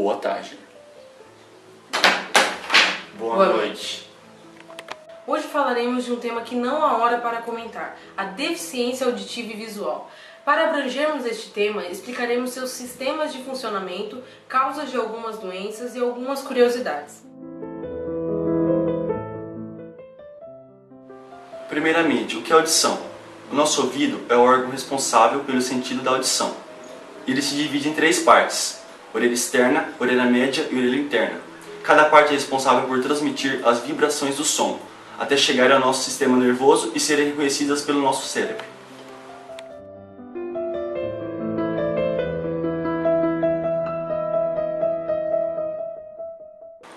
boa tarde. Boa noite. Hoje falaremos de um tema que não há hora para comentar, a deficiência auditiva e visual. Para abrangermos este tema, explicaremos seus sistemas de funcionamento, causas de algumas doenças e algumas curiosidades. Primeiramente, o que é audição? O nosso ouvido é o órgão responsável pelo sentido da audição. Ele se divide em 3 partes: orelha externa, orelha média e orelha interna. Cada parte é responsável por transmitir as vibrações do som, até chegar ao nosso sistema nervoso e serem reconhecidas pelo nosso cérebro.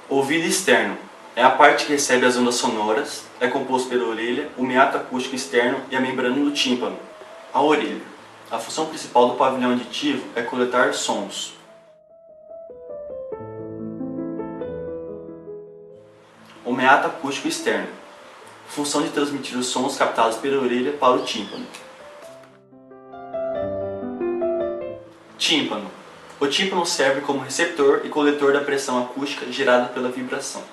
Ouvido externo é a parte que recebe as ondas sonoras, é composto pela orelha, o meato acústico externo e a membrana do tímpano. A orelha. A função principal do pavilhão auditivo é coletar sons. O meato acústico externo. Função de transmitir os sons captados pela orelha para o tímpano. Tímpano. O tímpano serve como receptor e coletor da pressão acústica gerada pela vibração.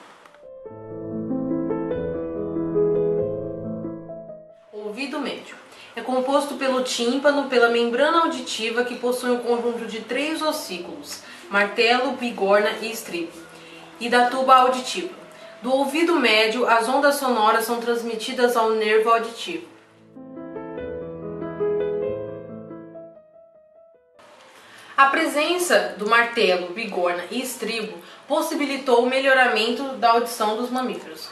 Ouvido médio. É composto pelo tímpano, pela membrana auditiva que possui um conjunto de 3 ossículos, martelo, bigorna e estribo, e da tuba auditiva. Do ouvido médio, as ondas sonoras são transmitidas ao nervo auditivo. A presença do martelo, bigorna e estribo possibilitou o melhoramento da audição dos mamíferos.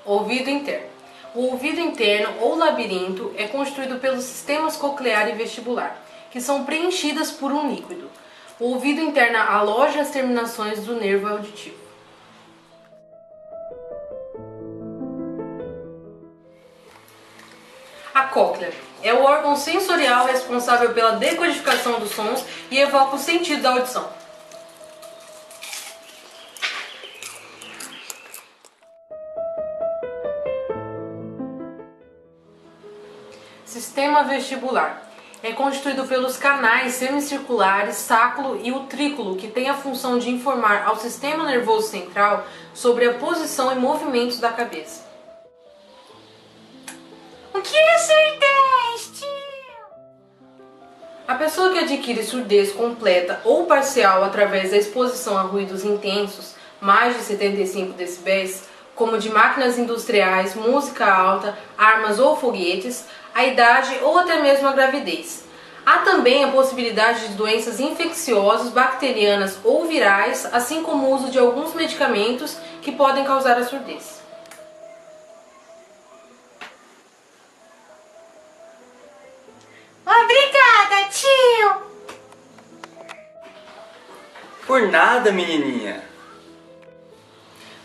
Ouvido interno. O ouvido interno ou labirinto é constituído pelos sistemas coclear e vestibular, que são preenchidas por um líquido. O ouvido interno aloja as terminações do nervo auditivo. A cóclea é o órgão sensorial responsável pela decodificação dos sons e evoca o sentido da audição. Sistema vestibular. É constituído pelos canais semicirculares sáculo e utrículo, que tem a função de informar ao sistema nervoso central sobre a posição e movimentos da cabeça. O que é surdez, tio? A pessoa que adquire surdez completa ou parcial através da exposição a ruídos intensos, mais de 75 decibéis, como de máquinas industriais, música alta, armas ou foguetes, a idade ou até mesmo a gravidez. Há também a possibilidade de doenças infecciosas, bacterianas ou virais, assim como o uso de alguns medicamentos que podem causar a surdez. Obrigada, tio! Por nada, menininha.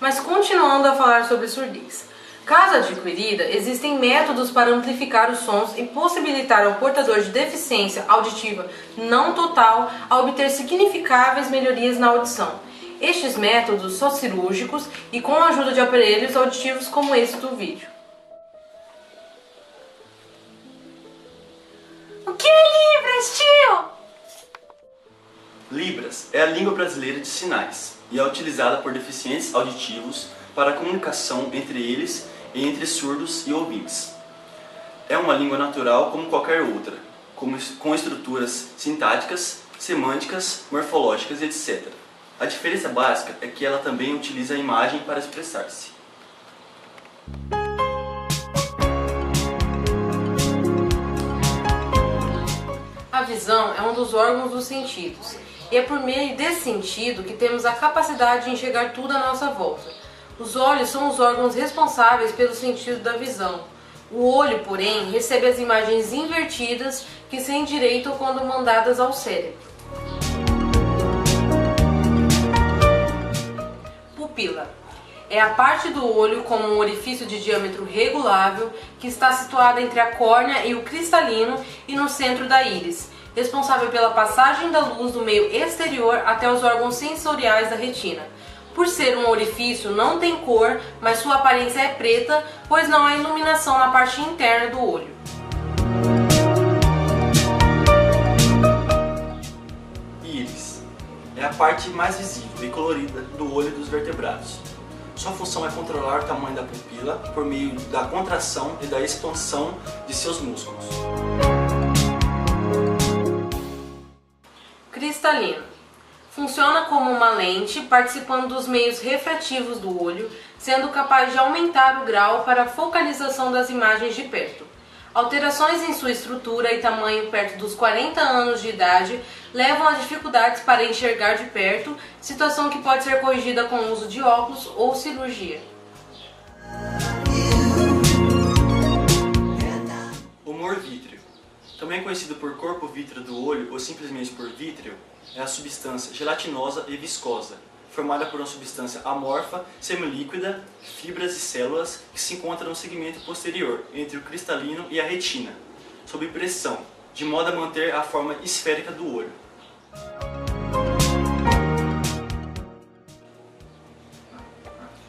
Mas continuando a falar sobre surdez. Caso adquirida, existem métodos para amplificar os sons e possibilitar ao portador de deficiência auditiva não total a obter significáveis melhorias na audição. Estes métodos são cirúrgicos e com a ajuda de aparelhos auditivos como esse do vídeo. O que é Libras, tio? Libras é a língua brasileira de sinais e é utilizada por deficientes auditivos para a comunicação entre eles e entre surdos e ouvintes. É uma língua natural como qualquer outra, com estruturas sintáticas, semânticas, morfológicas, etc. A diferença básica é que ela também utiliza a imagem para expressar-se. A visão é um dos órgãos dos sentidos, e é por meio desse sentido que temos a capacidade de enxergar tudo à nossa volta. Os olhos são os órgãos responsáveis pelo sentido da visão. O olho, porém, recebe as imagens invertidas que se endireitam quando mandadas ao cérebro. Pupila. É a parte do olho com um orifício de diâmetro regulável que está situada entre a córnea e o cristalino e no centro da íris, responsável pela passagem da luz do meio exterior até os órgãos sensoriais da retina. Por ser um orifício, não tem cor, mas sua aparência é preta, pois não há iluminação na parte interna do olho. é a parte mais visível e colorida do olho dos vertebrados. Sua função é controlar o tamanho da pupila por meio da contração e da expansão de seus músculos. Cristalino. Funciona como uma lente participando dos meios refrativos do olho, sendo capaz de aumentar o grau para a focalização das imagens de perto. Alterações em sua estrutura e tamanho perto dos 40 anos de idade levam a dificuldades para enxergar de perto, situação que pode ser corrigida com o uso de óculos ou cirurgia. Humor vítreo. Também conhecido por corpo vítreo do olho ou simplesmente por vítreo, é a substância gelatinosa e viscosa, formada por uma substância amorfa, semilíquida, fibras e células que se encontra no segmento posterior, entre o cristalino e a retina, sob pressão, de modo a manter a forma esférica do olho.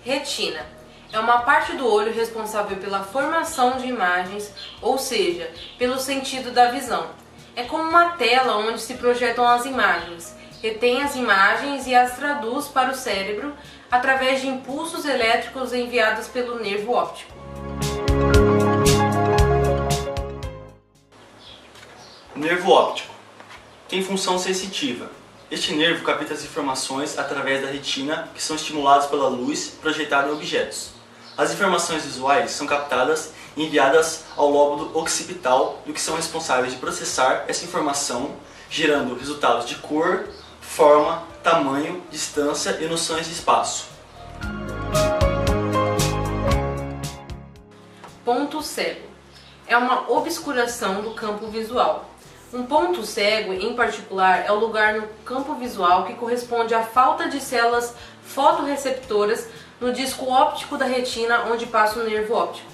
Retina. É uma parte do olho responsável pela formação de imagens, ou seja, pelo sentido da visão. É como uma tela onde se projetam as imagens, retém as imagens e as traduz para o cérebro através de impulsos elétricos enviados pelo nervo óptico. Nervo óptico. Tem função sensitiva. Este nervo capta as informações através da retina que são estimuladas pela luz projetada em objetos. As informações visuais são captadas e enviadas ao lóbulo occipital, do que são responsáveis de processar essa informação, gerando resultados de cor, forma, tamanho, distância e noções de espaço. Ponto cego. É uma obscuração do campo visual. Um ponto cego, em particular, é o lugar no campo visual que corresponde à falta de células fotorreceptoras no disco óptico da retina, onde passa o nervo óptico.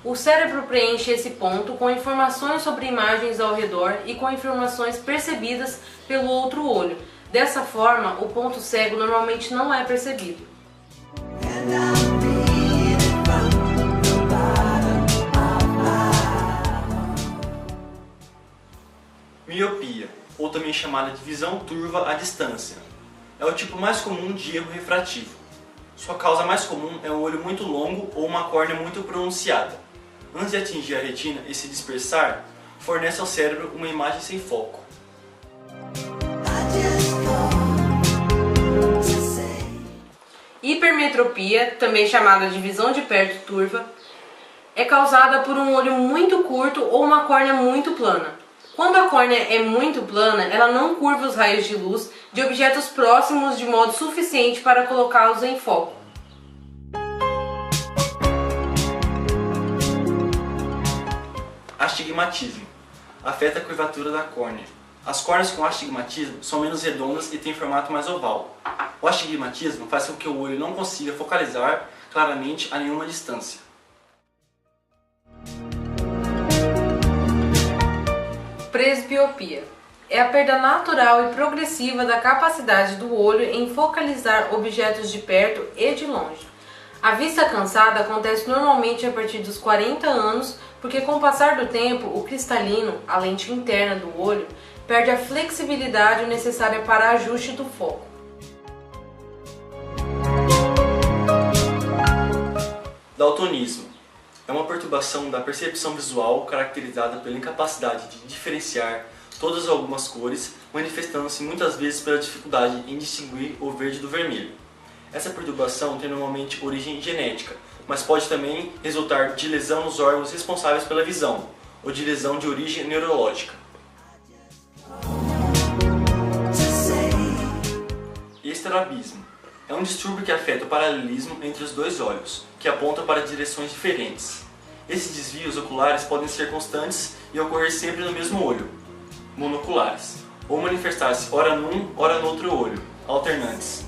O cérebro preenche esse ponto com informações sobre imagens ao redor e com informações percebidas pelo outro olho. Dessa forma, o ponto cego normalmente não é percebido. Miopia, ou também chamada de visão turva à distância. É o tipo mais comum de erro refrativo. Sua causa mais comum é um olho muito longo ou uma córnea muito pronunciada. Antes de atingir a retina e se dispersar, fornece ao cérebro uma imagem sem foco. Hipermetropia, também chamada de visão de perto turva, é causada por um olho muito curto ou uma córnea muito plana. Quando a córnea é muito plana, ela não curva os raios de luz de objetos próximos de modo suficiente para colocá-los em foco. Astigmatismo. Afeta a curvatura da córnea. As córneas com astigmatismo são menos redondas e têm formato mais oval. O astigmatismo faz com que o olho não consiga focalizar claramente a nenhuma distância. Presbiopia. É a perda natural e progressiva da capacidade do olho em focalizar objetos de perto e de longe. A vista cansada acontece normalmente a partir dos 40 anos, porque com o passar do tempo, o cristalino, a lente interna do olho, perde a flexibilidade necessária para ajuste do foco. Daltonismo. É uma perturbação da percepção visual caracterizada pela incapacidade de diferenciar todas ou algumas cores, manifestando-se muitas vezes pela dificuldade em distinguir o verde do vermelho. Essa perturbação tem normalmente origem genética, mas pode também resultar de lesão nos órgãos responsáveis pela visão, ou de lesão de origem neurológica. Estrabismo. É um distúrbio que afeta o paralelismo entre os dois olhos, que apontam para direções diferentes. Esses desvios oculares podem ser constantes e ocorrer sempre no mesmo olho, monoculares, ou manifestar-se ora num, ora no outro olho, alternantes.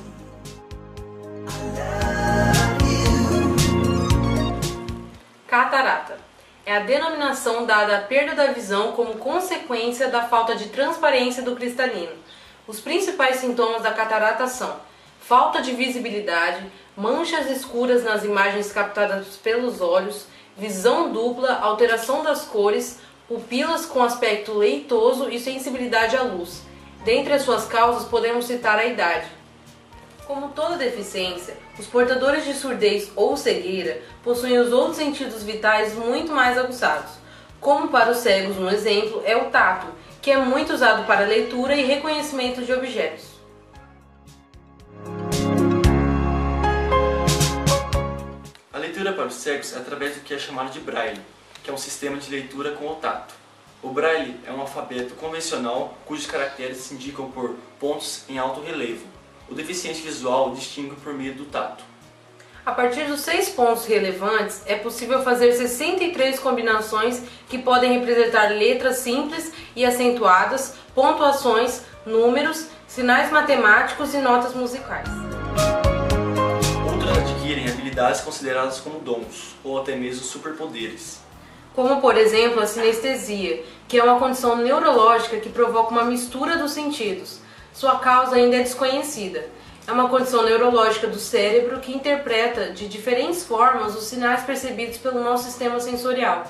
Catarata. É a denominação dada à perda da visão como consequência da falta de transparência do cristalino. Os principais sintomas da catarata são falta de visibilidade, manchas escuras nas imagens captadas pelos olhos, visão dupla, alteração das cores, pupilas com aspecto leitoso e sensibilidade à luz. Dentre as suas causas, podemos citar a idade. Como toda deficiência, os portadores de surdez ou cegueira possuem os outros sentidos vitais muito mais aguçados. Como para os cegos, um exemplo é o tato, que é muito usado para leitura e reconhecimento de objetos. A leitura para os cegos é através do que é chamado de braille, que é um sistema de leitura com o tato. O braille é um alfabeto convencional cujos caracteres se indicam por pontos em alto relevo. O deficiente visual distingue por meio do tato. A partir dos 6 pontos relevantes, é possível fazer 63 combinações que podem representar letras simples e acentuadas, pontuações, números, sinais matemáticos e notas musicais. Outros adquirem habilidades consideradas como dons, ou até mesmo superpoderes. Como, por exemplo, a sinestesia, que é uma condição neurológica que provoca uma mistura dos sentidos. Sua causa ainda é desconhecida. É uma condição neurológica do cérebro que interpreta de diferentes formas os sinais percebidos pelo nosso sistema sensorial.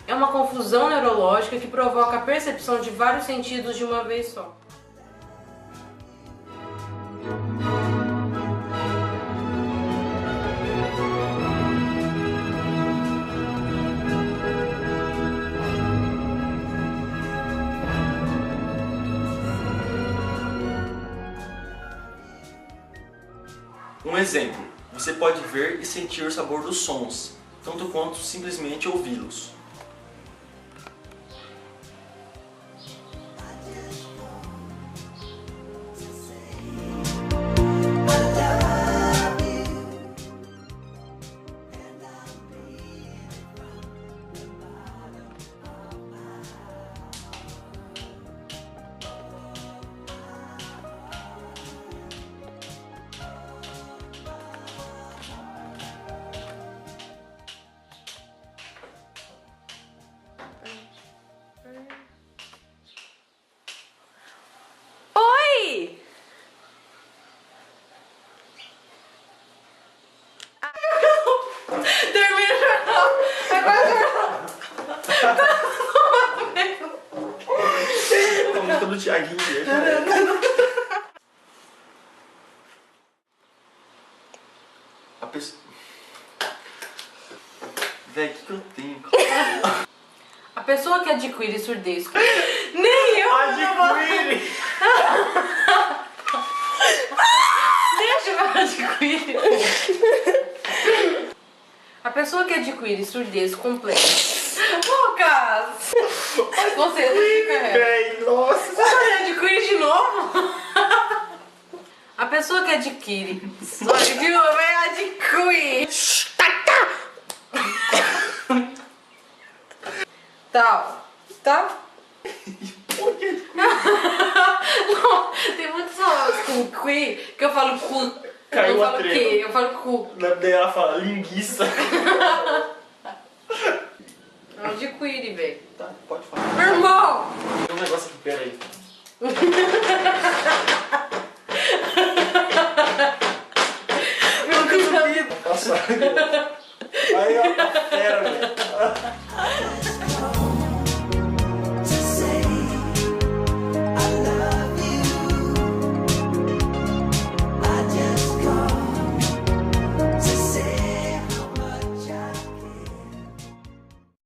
É uma confusão neurológica que provoca a percepção de vários sentidos de uma vez só. Um exemplo, você pode ver e sentir o sabor dos sons, tanto quanto simplesmente ouvi-los. Oi! Termina o jornal! Agora o jornal! A música do Thiaguinho, né? A pessoa... Véi, o que eu tenho? A pessoa que adquire surdez... Nem eu! Adquire! Deixa eu adquirir. A pessoa que adquire surdez completa. Lucas! Você fica. Véi, nossa! Você adquire de novo? A pessoa que adquire surdez vai adquirir. Tá? Não, tem muitas palavras com qui que eu falo cu. Caiu eu a falo treva. que, eu falo cu. Daí ela fala linguiça. Não adquire, velho. Tá, pode falar. Meu irmão! Tem um negócio aqui, peraí. Meu Deus! Passar. Aí, ó, fera, velho.